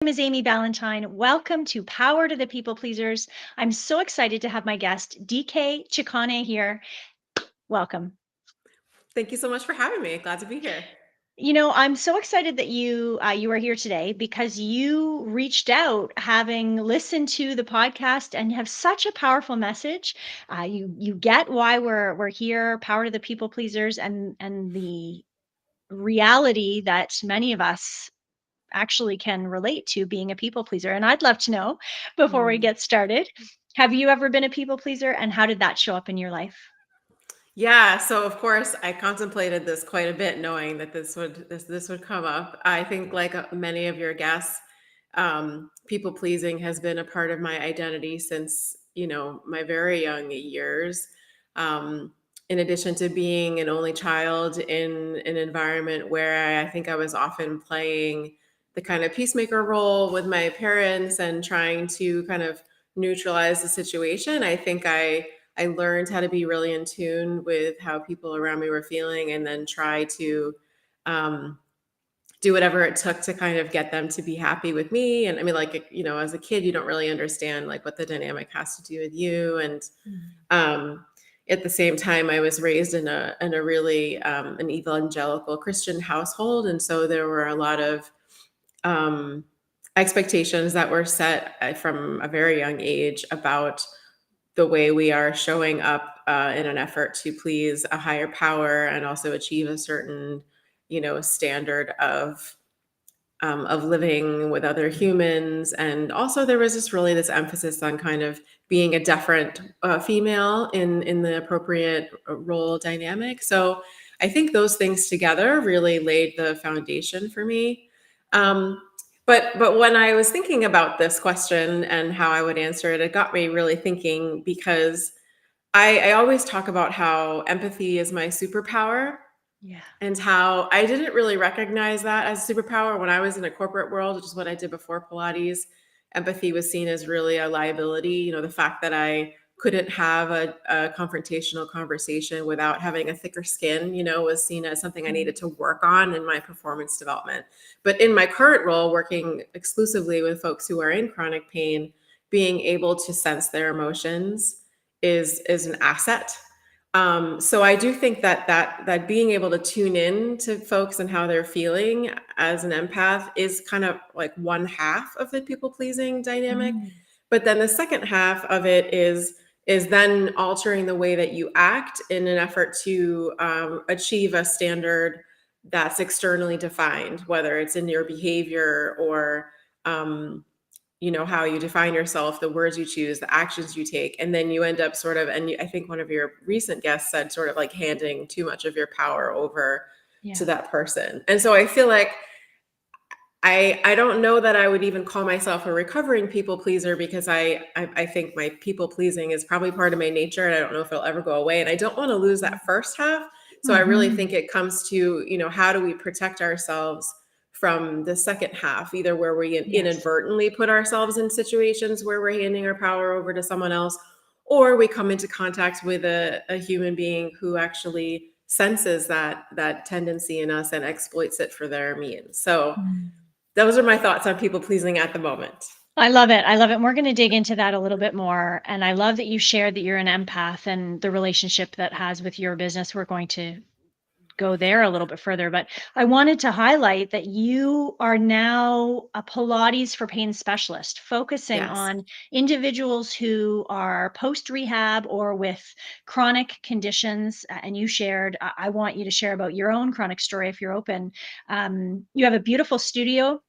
name is Amy Ballantyne. Welcome to Power to the People Pleasers. I'm so excited to have my guest, DK Ciccone, here. Welcome. Thank you so much for having me. Glad to be here. I'm so excited that you are here today because you reached out, having listened to the podcast, and have such a powerful message. You get why we're here, Power to the People Pleasers, and the reality that many of us actually can relate to being a people pleaser. And I'd love to know, before we Mm. get started, have you ever been a people pleaser, and how did that show up in your life? Yeah, so of course I contemplated this quite a bit, knowing that this would come up. I think, like many of your guests, people pleasing has been a part of my identity since my very young years. Um, in addition to being an only child in an environment where I think I was often playing the kind of peacemaker role with my parents and trying to kind of neutralize the situation, I think I learned how to be really in tune with how people around me were feeling, and then try to um, do whatever it took to kind of get them to be happy with me. And I mean, like, as a kid, you don't really understand like what the dynamic has to do with you. And Mm. um, at the same time, I was raised in a really an evangelical Christian household, and so there were a lot of um, expectations that were set from a very young age about the way we are showing up in an effort to please a higher power and also achieve a certain, standard of living with other humans. And also, there was just really this emphasis on kind of being a different female in the appropriate role dynamic. So I think those things together really laid the foundation for me. Um, but when I was thinking about this question and how I would answer it, it got me really thinking, because I always talk about how empathy is my superpower, Yeah. and how I didn't really recognize that as a superpower when I was in a corporate world, which is what I did before Pilates. Empathy was seen as really a liability. The fact that I couldn't have a confrontational conversation without having a thicker skin, was seen as something I Mm. needed to work on in my performance development. But in my current role, working exclusively with folks who are in chronic pain, being able to sense their emotions is an asset. So I do think that being able to tune in to folks and how they're feeling as an empath is kind of like one half of the people pleasing dynamic. Mm. But then the second half of it is then altering the way that you act in an effort to achieve a standard that's externally defined, whether it's in your behavior or um, how you define yourself, the words you choose, the actions you take. And then you end up sort of, and I think one of your recent guests said, sort of like handing too much of your power over to Yeah. that person. And so I feel like I don't know that I would even call myself a recovering people pleaser, because I think my people pleasing is probably part of my nature, and I don't know if it'll ever go away. And I don't want to lose that first half. So I really Mhm. think it comes to, how do we protect ourselves from the second half, either where we Yes. inadvertently put ourselves in situations where we're handing our power over to someone else, or we come into contact with a human being who actually senses that tendency in us and exploits it for their means. So Mm. those are my thoughts on people pleasing at the moment. I love it. I love it. And we're going to dig into that a little bit more. And I love that you shared that you're an empath and the relationship that has with your business. We're going to go there a little bit further, but I wanted to highlight that you are now a Pilates for pain specialist, focusing Yes. on individuals who are post rehab or with chronic conditions. And you shared, I want you to share about your own chronic story if you're open. You have a beautiful studio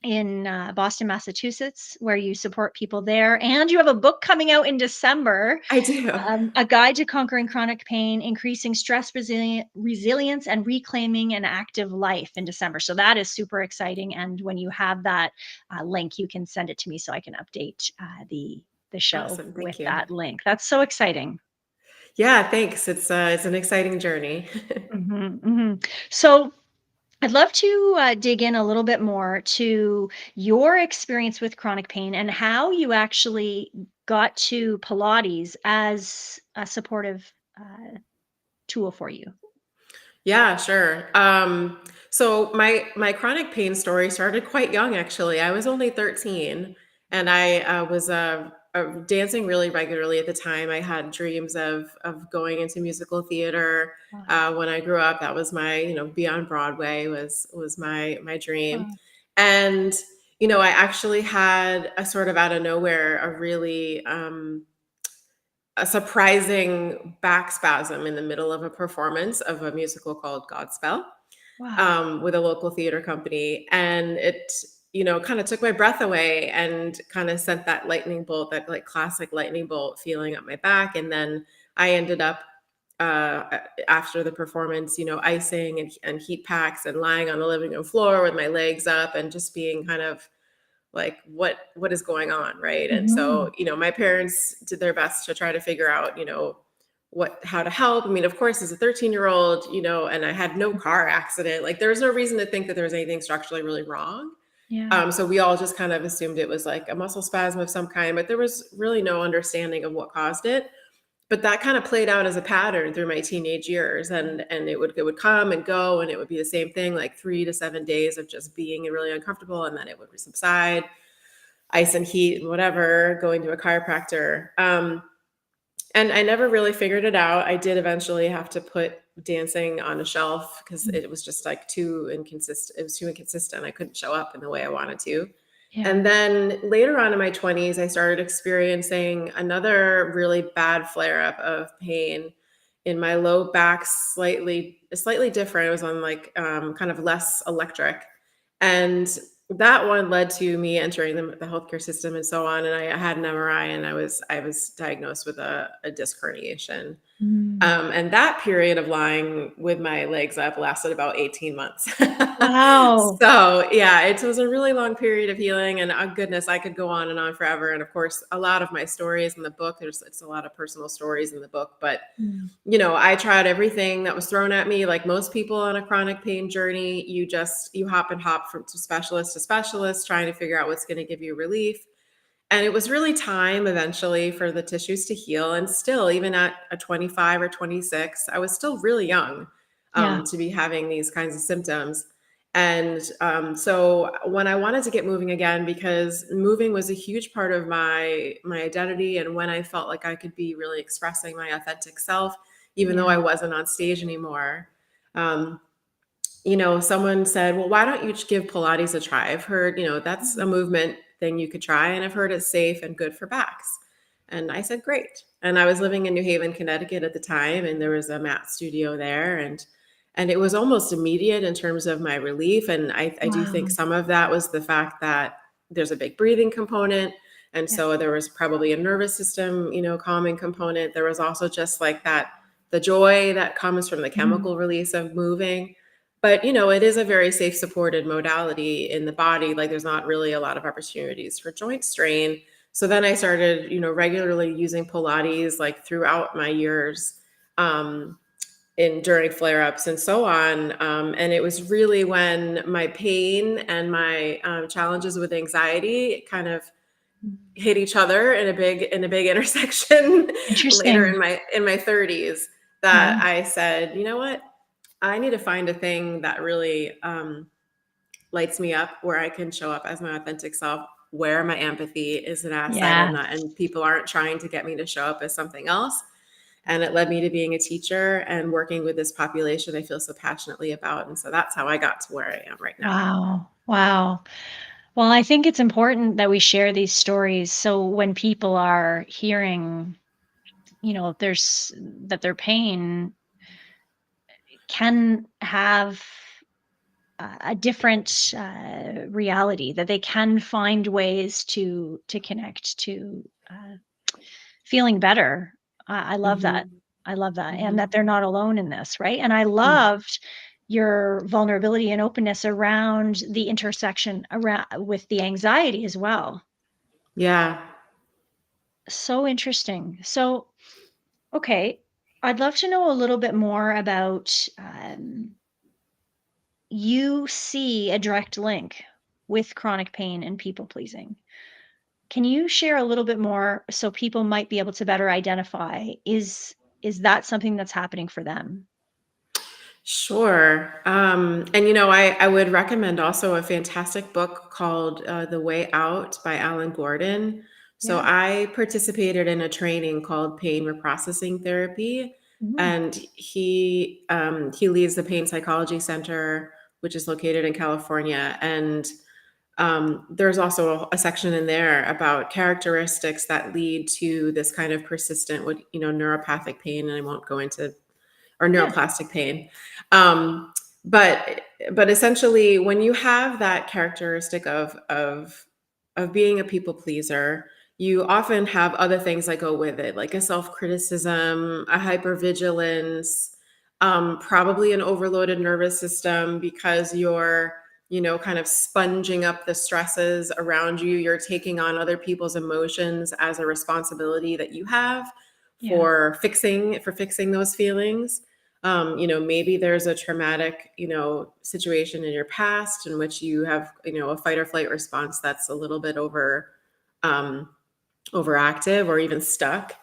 in Boston, Massachusetts, where you support people there. And you have a book coming out in December, I do. A Guide to Conquering Chronic Pain, Increasing Stress Resilience, and Reclaiming an Active Life in December. So that is super exciting. And when you have that link, you can send it to me so I can update the show Awesome. with Thank you. that link. That's so exciting. Yeah, thanks. It's an exciting journey. Mhm, mhm. So I'd love to dig in a little bit more to your experience with chronic pain and how you actually got to Pilates as a supportive tool for you. Yeah, sure. So my chronic pain story started quite young, actually. I was only 13, and I was dancing really regularly at the time. I had dreams of going into musical theater Wow. when I grew up. That was my, be on Broadway was my dream, Wow. and I actually had a sort of out of nowhere a really a surprising back spasm in the middle of a performance of a musical called Godspell, Wow. with a local theater company. And it, kind of took my breath away and kind of sent that lightning bolt, that like classic lightning bolt feeling up my back. And then I ended up, after the performance, icing and heat packs and lying on the living room floor with my legs up and just being kind of like what is going on, right? And so Mhm. my parents did their best to try to figure out how to help. I mean, of course, as a 13-year-old, and I had no car accident, like there was no reason to think that there was anything structurally really wrong. Yeah. So we all just kind of assumed it was like a muscle spasm of some kind, but there was really no understanding of what caused it. But that kind of played out as a pattern through my teenage years, and it would come and go, and it would be the same thing, like 3 to 7 days of just being really uncomfortable, and then it would subside, ice and heat and whatever, going to a chiropractor. And I never really figured it out. I did eventually have to put dancing on a shelf because Mm. it was just like too inconsistent. It was too inconsistent. I couldn't show up in the way I wanted to. Yeah. And then later on in my 20s, I started experiencing another really bad flare up of pain in my low back, slightly different. It was on like kind of less electric. And that one led to me entering the healthcare system and so on. And I had an MRI, and I was diagnosed with a disc herniation. Mm. And that period of lying with my legs up lasted about 18 months. Wow. So yeah, it was a really long period of healing, and goodness, I could go on and on forever. And of course, a lot of my stories in the book, it's a lot of personal stories in the book, but Mm. I tried everything that was thrown at me. Like most people on a chronic pain journey, you hop and hop from to specialist, trying to figure out what's going to give you relief. And it was really time eventually for the tissues to heal. And still, even at a 25 or 26, I was still really young, Yeah. to be having these kinds of symptoms. And so when I wanted to get moving again, because moving was a huge part of my identity, and when I felt like I could be really expressing my authentic self, even though Yeah. I wasn't on stage anymore. Um, Someone said, well, why don't you give Pilates a try? I've heard, that's a Mm. movement thing you could try. And I've heard it's safe and good for backs. And I said, great. And I was living in New Haven, Connecticut at the time, and there was a mat studio there. And it was almost immediate in terms of my relief. And I do think Wow. some of that was the fact that there's a big breathing component. And Yeah. so there was probably a nervous system, calming component. There was also just like the joy that comes from the Mhm. chemical release of moving. But, it is a very safe supported modality in the body. Like there's not really a lot of opportunities for joint strain. So then I started, regularly using Pilates like throughout my years, in during flare-ups and so on. And it was really when my pain and my challenges with anxiety kind of Mm. hit each other in a big intersection later Interesting. in my 30s, Wow. that I said, you know what? I need to find a thing that really lights me up, where I can show up as my authentic self, where my empathy is an asset, Yeah. and people aren't trying to get me to show up as something else. And it led me to being a teacher and working with this population I feel so passionately about. And so that's how I got to where I am right now. Wow. Wow. Well, I think it's important that we share these stories so when people are hearing, there's that their pain can have a different reality, that they can find ways to connect to feeling better. I love that. Mhm. I love that, and Mhm. that they're not alone in this, right? And I Mm. loved your vulnerability and openness around the intersection around with the anxiety as well. Yeah. So interesting. So, okay, I'd love to know a little bit more about you see a direct link with chronic pain and people pleasing. Can you share a little bit more so people might be able to better identify is that something that's happening for them? Sure. And I would recommend also a fantastic book called The Way Out by Alan Gordon. So Yeah. I participated in a training called Pain Reprocessing Therapy, Mhm. and he leads the Pain Psychology Center, which is located in California. And there's also a section in there about characteristics that lead to this kind of persistent, neuropathic pain. And I won't go into or Yeah. neuroplastic pain. Um, but essentially, when you have that characteristic of being a people pleaser, you often have other things that go with it, like a self criticism, a hypervigilance, probably an overloaded nervous system because you're kind of sponging up the stresses around you. You're taking on other people's emotions as a responsibility that you have Yeah. for fixing those feelings. Maybe there's a traumatic, situation in your past in which you have, a fight or flight response that's a little bit um, overactive or even stuck.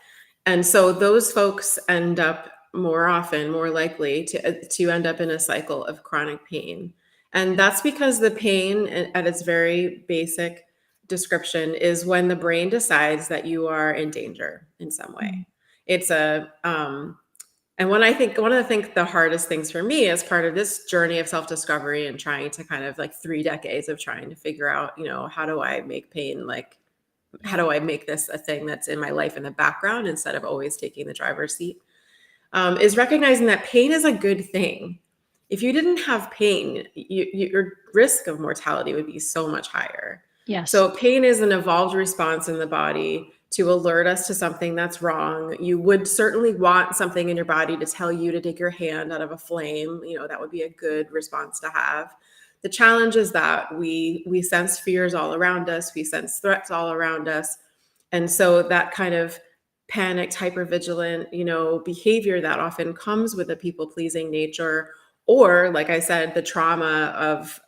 And so those folks end up more likely to end up in a cycle of chronic pain. And Yeah. that's because the pain at its very basic description is when the brain decides that you are in danger in some way. Mm. It's a and when I think one of the hardest things for me as part of this journey of self-discovery and trying to kind of like 3 decades of trying to figure out, how do I make pain like how Yeah. do I make this a thing that's in my life in the background instead of always taking the driver's seat? Is recognizing that pain is a good thing. If you didn't have pain, your risk of mortality would be so much higher. Yes. So, pain is an evolved response in the body to alert us to something that's wrong. You would certainly want something in your body to tell you to take your hand out of a flame. That would be a good response to have. The challenge is that we sense fears all around us, we sense threats all around us, and so that kind of panicked, hypervigilant, behavior that often comes with a people-pleasing nature, or like I said, the trauma of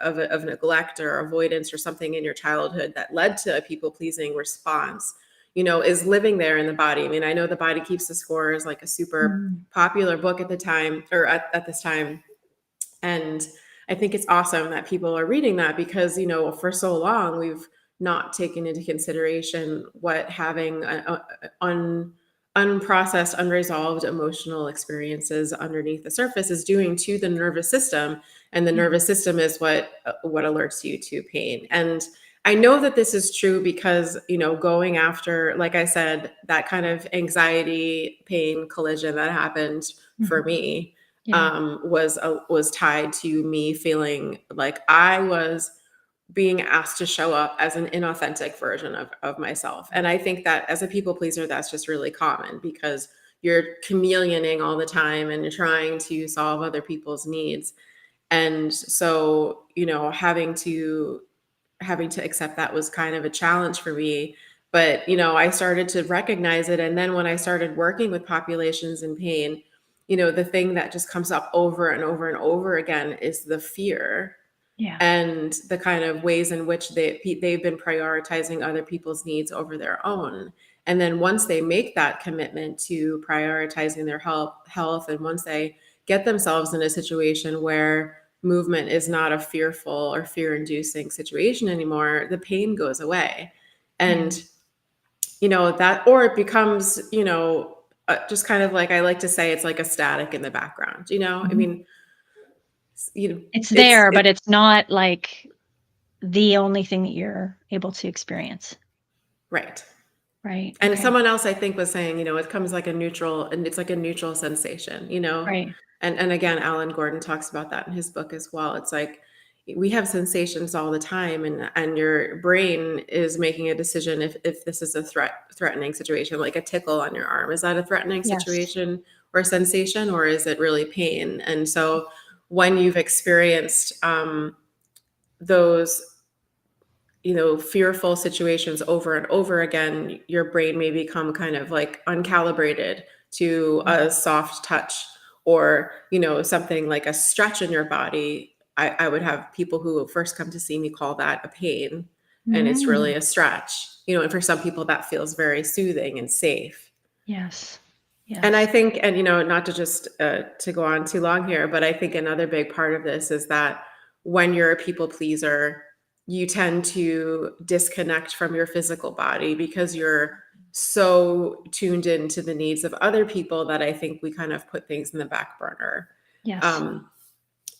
neglect or avoidance or something in your childhood that led to a people-pleasing response, is living there in the body. I mean, I know The Body Keeps the Score is like a super Mm. popular book at the time, or at this time. And I think it's awesome that people are reading that because, for so long we've not taken into consideration what having unprocessed, unresolved emotional experiences underneath the surface is doing to the nervous system. And the Yeah. nervous system is what alerts you to pain. And I know that this is true because, going after, like I said, that kind of anxiety, pain collision that happened for Mhm. me Yeah. was tied to me feeling like I was being asked to show up as an inauthentic version of myself. And I think that as a people pleaser, that's just really common because you're chameleoning all the time and you're trying to solve other people's needs. And so, having to accept that was kind of a challenge for me. But, I started to recognize it. And then when I started working with populations in pain, the thing that just comes up over and over and over again is the fear Yeah. and the kind of ways in which they've been prioritizing other people's needs over their own. And then once they make that commitment to prioritizing their health, and once they get themselves in a situation where movement is not a fearful or fear-inducing situation anymore, the pain goes away. Yeah. And that, or it becomes, just kind of like I like to say, it's like a static in the background. I Mhm. mean, you know, It's it's there, but it it's not like the only thing that you're able to experience. right. Right. And Okay. someone else I think was saying, it comes like a neutral, and it's like a neutral sensation. Right. And again, Alan Gordon talks about that in his book as well. It's like we have sensations all the time, and your brain is making a decision if this is a threatening situation, like a tickle on your arm. Is that a threatening Yes. situation or sensation, or is it really pain? And so when you've experienced those fearful situations over and over again, your brain may become kind of like uncalibrated to Mhm. a soft touch, or, something like a stretch in your body. I would have people who first come to see me call that a pain, and it's Mm. really a stretch, and for some people that feels very soothing and safe. Yes. And I Yes. think, and not to just to go on too long here, but I think another big part of this is that when you're a people pleaser, you tend to disconnect from your physical body because you're so tuned into the needs of other people that I think we kind of put things in the back burner. Yes. Um,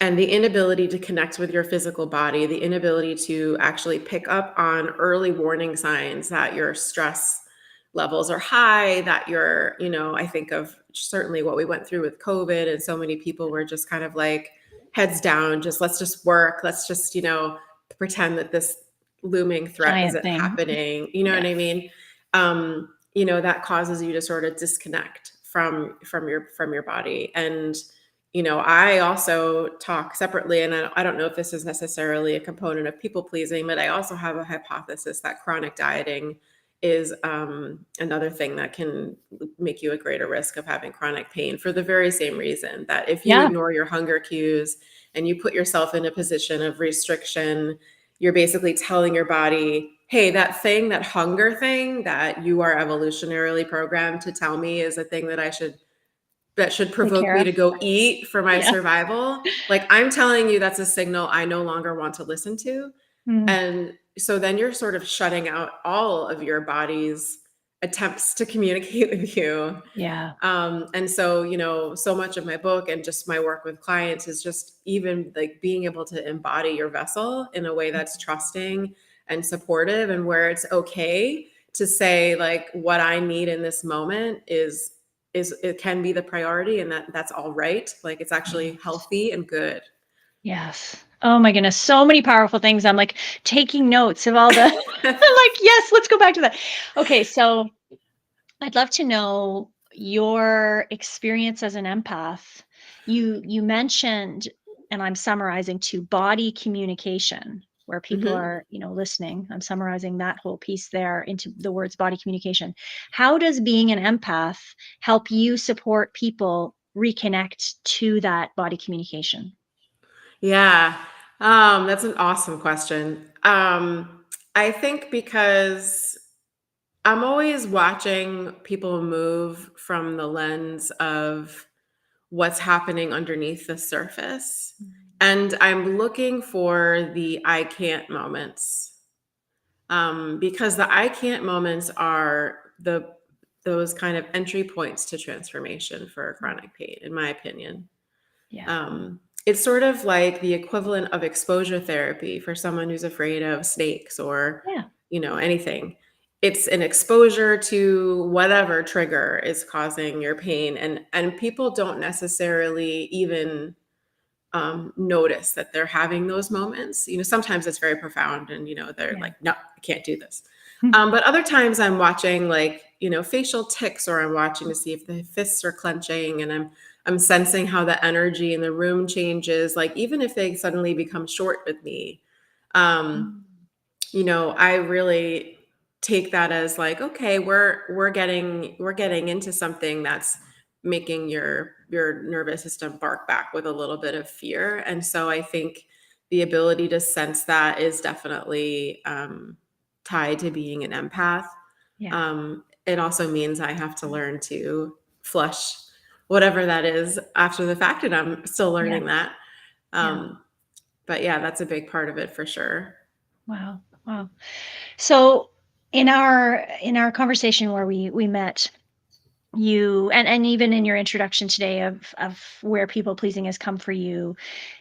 and the inability to connect with your physical body, the inability to actually pick up on early warning signs that your stress levels are high, that you're, I think of certainly what we went through with COVID, and so many people were just kind of like heads down, just let's just work, let's just, pretend that this looming threat Giant isn't thing. happening. You know Yeah. what I mean? That causes you to sort of disconnect from your body. And I also talk separately, and I don't know if this is necessarily a component of people pleasing, but I also have a hypothesis that chronic dieting is another thing that can make you a greater risk of having chronic pain for the very same reason that if you Yeah. ignore your hunger cues and you put yourself in a position of restriction, you're basically telling your body, hey, that hunger thing that you are evolutionarily programmed to tell me is a thing that should Take provoke care me of. to go eat for my Yeah. survival. Like, I'm telling you, that's a signal I no longer want to listen to. Mm. And so then you're sort of shutting out all of your body's attempts to communicate with you. Yeah. And so, so much of my book and just my work with clients is just even like being able to embody your vessel in a way that's trusting and supportive, and where it's okay to say, like, what I need in this moment is it can be the priority, and that's all right. Like, it's actually Yes. healthy and good. Yes. Oh my goodness, so many powerful things. I'm like taking notes of all the like, yes, let's go back to that. Okay, so I'd love to know your experience as an empath. You mentioned, and I'm summarizing, to body communication, where people Mhm. are, listening. I'm summarizing that whole piece there into the words body communication. How does being an empath help you support people reconnect to that body communication? Yeah. That's an awesome question. I think because I'm always watching people move from the lens of what's happening underneath the surface. And I'm looking for the I can't moments. Because the I can't moments are those kind of entry points to transformation for chronic pain, in my opinion. Yeah. It's sort of like the equivalent of exposure therapy for someone who's afraid of snakes or, Yeah. anything. It's an exposure to whatever trigger is causing your pain. And people don't necessarily even notice that they're having those moments. Sometimes it's very profound and, they're Yeah. like, no, I can't do this. Hmm. But other times I'm watching, like, facial tics, or I'm watching to see if the fists are clenching, and I'm sensing how the energy in the room changes. Like, even if they suddenly become short with me, um, Mm. I really take that as like, okay, we're getting into something that's making your nervous system bark back with a little bit of fear. And so I think the ability to sense that is definitely tied to being an empath. Yeah. It also means I have to learn to flush whatever that is after the fact, and I'm still Yeah. learning that. Yeah. Um, but yeah, that's a big part of it for sure. Wow. Wow. So in our conversation where we met, you and even in your introduction today of where people pleasing has come for you,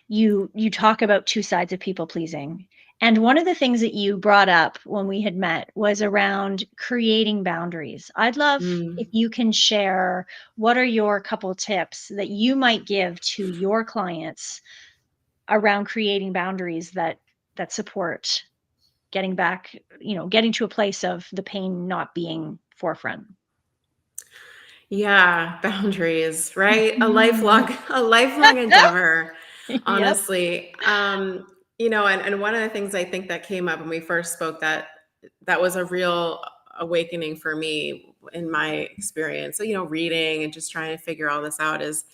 you talk about two sides of people pleasing. And one of the things that you brought up when we had met was around creating boundaries. I'd love if Mm. you can share what are your couple tips that you might give to your clients around creating boundaries that support getting back, getting to a place of the pain not being forefront. Yeah, boundaries, right? A Mhm. lifelong a lifelong endeavor, Yep. honestly. And one of the things I think that came up when we first spoke, that was a real awakening for me in my experience. So, reading and just trying to figure all this out is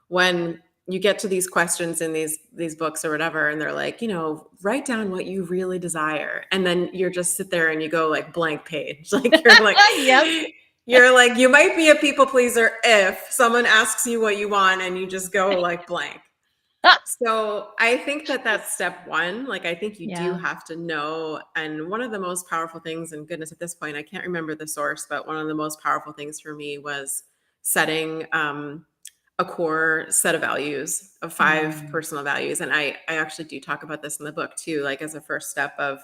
when you get to these questions in these books or whatever, and they're like, write down what you really desire. And then you're just sit there and you go like blank page. Like, you're like, Yep. You're like, you might be a people pleaser if someone asks you what you want and you just go like blank. So I think that that's step one. Like, I think you do Yeah. have to know. And one of the most powerful things, and goodness, at this point, I can't remember the source, but one of the most powerful things for me was setting a core set of values, of 5 Mm. personal values. And I actually do talk about this in the book too, like as a first step of,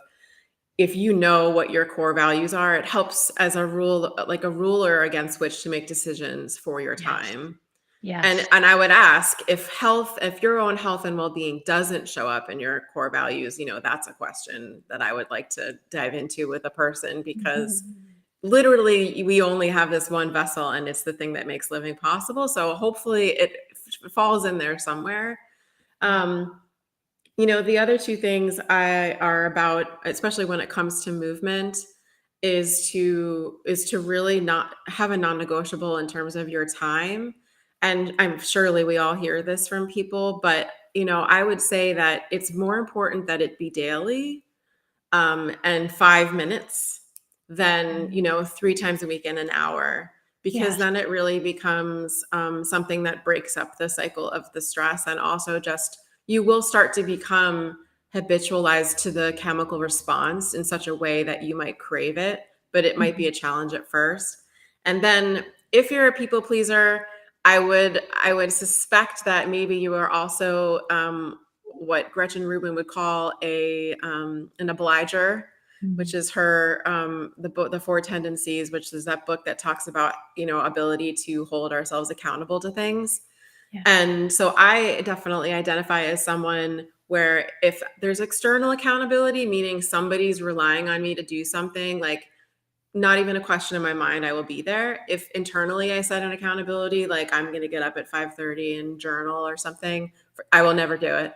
if you know what your core values are, it helps as a rule, like a ruler against which to make decisions for your Yes. time. Yes. And I would ask, if your own health and well-being doesn't show up in your core values, that's a question that I would like to dive into with a person, because Mhm. literally we only have this one vessel and it's the thing that makes living possible. So hopefully it falls in there somewhere. Yeah. Um, the other two things I are about, especially when it comes to movement, is to really not have a non-negotiable in terms of your time. And I'm surely we all hear this from people, but I would say that it's more important that it be daily, and 5 minutes than, Mm. 3 times a week in an hour, because Yes. then it really becomes something that breaks up the cycle of the stress. And also just, you will start to become habitualized to the chemical response in such a way that you might crave it, but it might be Mhm. a challenge at first. And then if you're a people pleaser, I would suspect that maybe you are also what Gretchen Rubin would call an obliger, which Mm. is her the book, The Four Tendencies, which is that book that talks about ability to hold ourselves accountable to things. Yeah. And so I definitely identify as someone where, if there's external accountability, meaning somebody's relying on me to do something, like, not even a question in my mind, I will be there. If internally I set an accountability, like I'm going to get up at 5:30 and journal or something, I will never do it.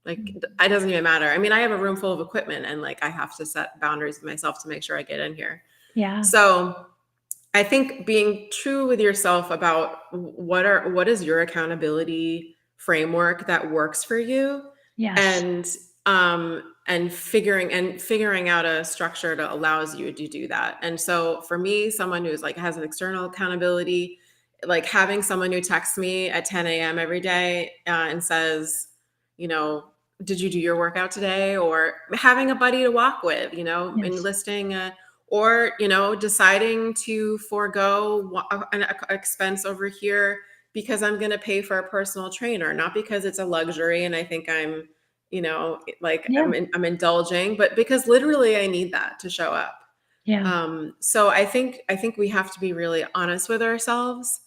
Like, Mm. it doesn't even matter. I mean, I have a room full of equipment and like I have to set boundaries with myself to make sure I get in here. Yeah. So I think being true with yourself about what is your accountability framework that works for you, Yes. and figuring out a structure that allows you to do that. And so for me, someone who's like has an external accountability, like having someone who texts me at 10 a.m. every day and says, you know, did you do your workout today? Or having a buddy to walk with, Yes. enlisting or deciding to forego an expense over here because I'm going to pay for a personal trainer, not because it's a luxury and I think I'm like Yeah. I'm indulging, but because literally I need that to show up. Yeah. So I think we have to be really honest with ourselves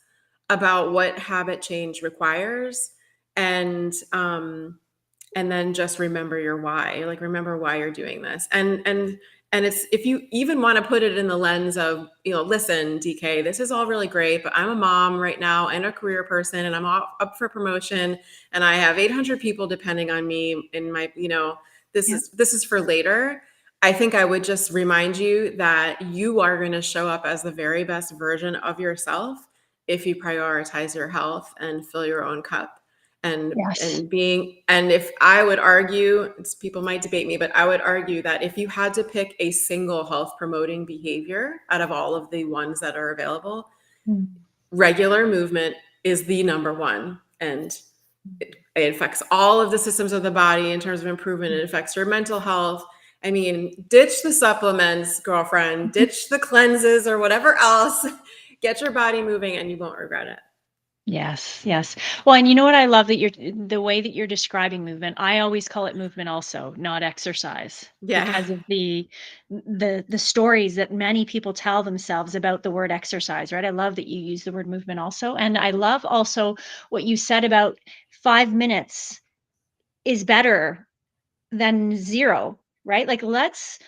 about what habit change requires, and then just remember your why. Like, remember why you're doing this. And it's, if you even want to put it in the lens of, listen, DK, this is all really great, but I'm a mom right now and a career person, and I'm up for promotion, and I have 800 people depending on me in my, this Yeah. is for later. I think I would just remind you that you are going to show up as the very best version of yourself if you prioritize your health and fill your own cup. Yes. And if I would argue, people might debate me, but I would argue that if you had to pick a single health promoting behavior out of all of the ones that are available, Mm. regular movement is the number one. And it affects all of the systems of the body in terms of improvement. It affects your mental health. I mean, ditch the supplements, girlfriend, ditch the cleanses or whatever else. Get your body moving and you won't regret it. Yes, yes. Well, and you know what I love that the way that you're describing movement, I always call it movement also, not exercise, Yeah. because of the stories that many people tell themselves about the word exercise, right? I love that you use the word movement also. And I love also what you said about 5 minutes is better than 0, right? Like, let's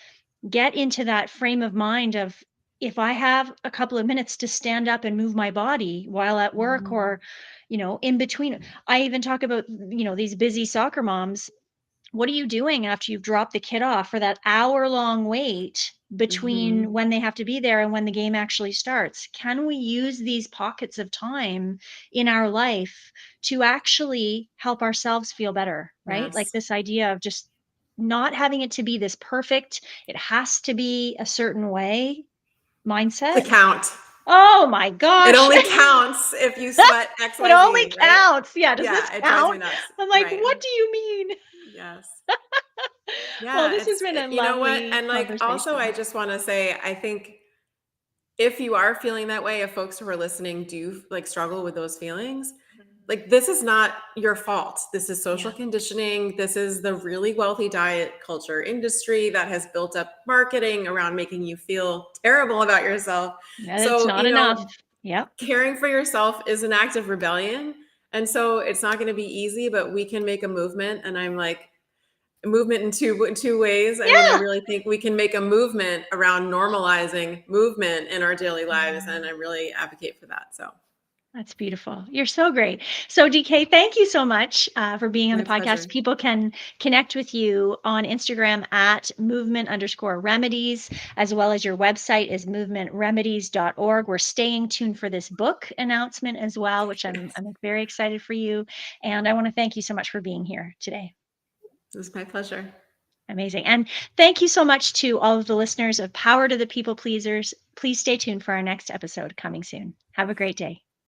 get into that frame of mind of, if I have a couple of minutes to stand up and move my body while at work, Mhm. or in between. I even talk about, these busy soccer moms. What are you doing after you've dropped the kid off for that hour-long wait between Mhm. when they have to be there and when the game actually starts? Can we use these pockets of time in our life to actually help ourselves feel better, right? Like, Yes. this idea of just not having it to be this perfect, it has to be a certain way To mindset. count. Oh my It gosh. only counts if you sweat It only XYZ, right? counts. Yeah, does this Yeah, it drives me count? nuts. I'm like, Right. "What do you mean?" Yes. Well, Yeah, this has been a you know what? lovely And, like, also, I conversation. just wanna say, I think if you are feeling that way, if folks who are listening do, like, struggle with those feelings, Mhm. like, this is not your fault. This is social Yeah, conditioning. This is the really wealthy diet culture industry that has built up marketing around making you feel terrible about yourself. and it's So, not enough. Yep. caring for yourself is an act of rebellion, and so it's not gonna be easy, but we can make a movement, and I'm like, a movement in 2 ways. I mean, I Yeah. really think we can make a movement around normalizing movement in our daily lives, and I Mhm. really advocate for that, so That's beautiful. You're so great. So, DK, thank you so much for being on the my podcast. pleasure. People can connect with you on Instagram at movement_remedies, as well as your website is movementremedies.org. We're staying tuned for this book announcement as well, which I'm very excited for you. And I want to thank you so much for being here today. It was my pleasure. Amazing. And thank you so much to all of the listeners of Power to the People Pleasers. Please stay tuned for our next episode coming soon. Have a great day.